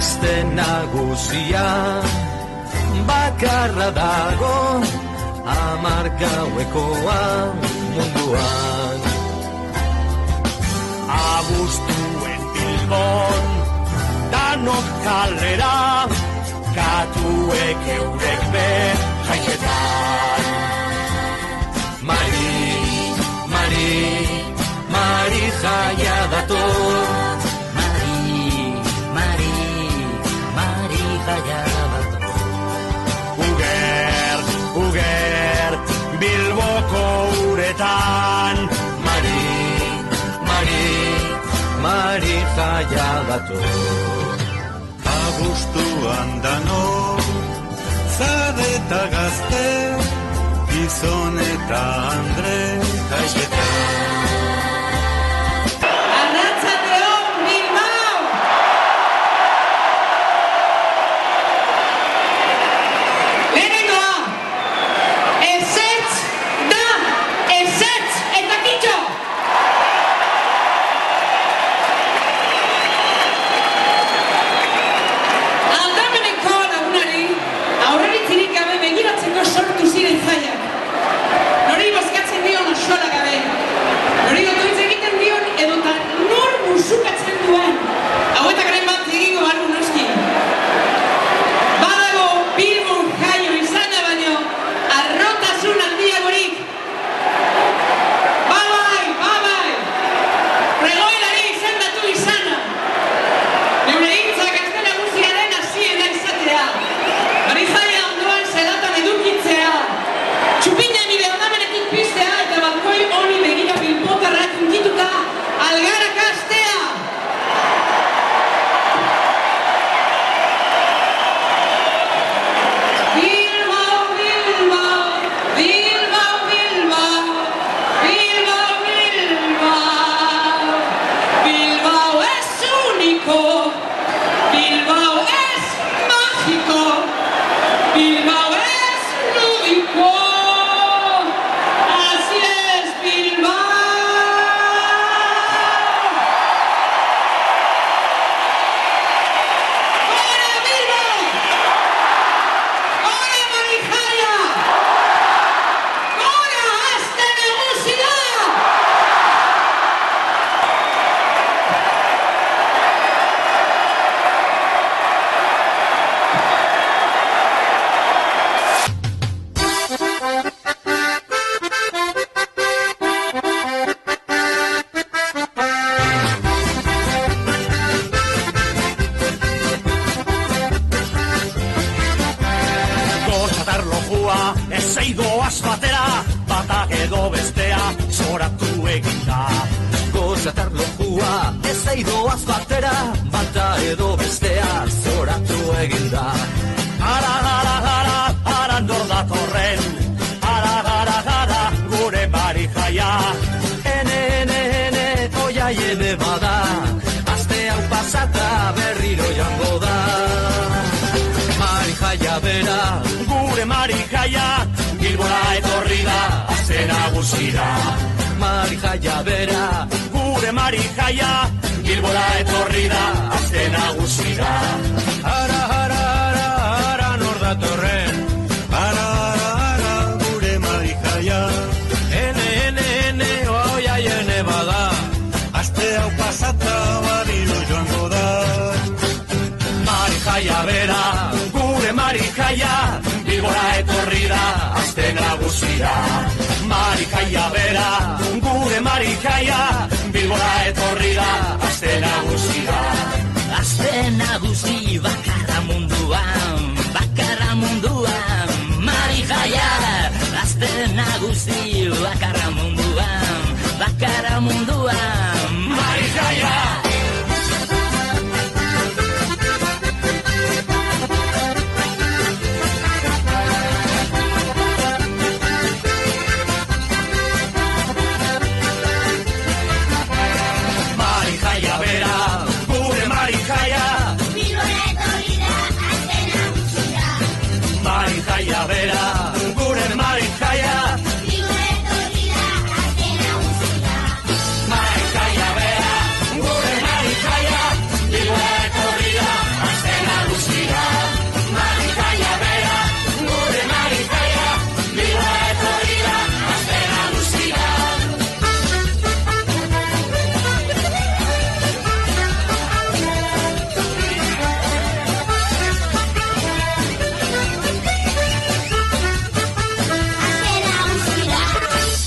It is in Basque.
Aste nagusia bakarra dago, 10 gauekoa munduan. Abuztuen Bilbon danok kalera, katuek eurek be jaiketan. Mari, Mari, Mari jaia dator. Uger, Bilboko uretan. Mari, Mari, Mari jaia dator. Abuztuan dano, zade eta gazte, gizon eta andre, gaixetan. Sortu ziren jaiak. Nori bozkatzen dion axola gabe. Nori gotoitz egiten dion edota nor musukatzen duen. Hauetagaren bat egingo baru noski. Badago Bilbon jaio izana baino arrotasun handiagorik. Babai, babai. Pregoilari izendatu izana. Neure hitzak azte nagusiaren hasiera izatea. Hori jaia ondoan zelatan edukitzea. Txupina nire ondamenetik piztea eta balkoi honi begira bilbotarrak unkituta algarak astea. Bilbao, Bilbao, Bilbao, Bilbao, Bilbao, Bilbao. Bilbao es único, Bilbao es mágico, Bilbao es lúdico. Así es Bilbao. ¡Hola Bilbao! ¡Hola Marijaia! ¡Hola Aste Nagusia! Gotxatar lojua, ez eidoaz batera, batak edo bestea, zoratu eginda. Gotxatar lojua, ez eidoaz batera, bata edo bestea, zoratu eginda. Ara, ara, ara, ara nor datorren, ara, ara, ara, gure Marijaia. Ene, oiai ene bada, aste hau pasata berriro joango da. Marijaia bera, gure Marijaia, Bilbora etorri da, aste nagusira. Marijaia bera, gure Marijaia, Bilbora etorri da, aste nagusira. Ara, ara, ara, ara, nor datorren, Ara, ara, ara, gure Marijaia. ene, oiai ene bada. Aste hau pasata barriro joango da. Marijaia bera, gure Marijaia, Bilbora etorri da, aste nagusira. Marijaia bera, gure Marijaia, Bilbora etorri da, aste nagusira. Aste nagusi bakarra munduan, Marijaia. Aste nagusi bakarra munduan,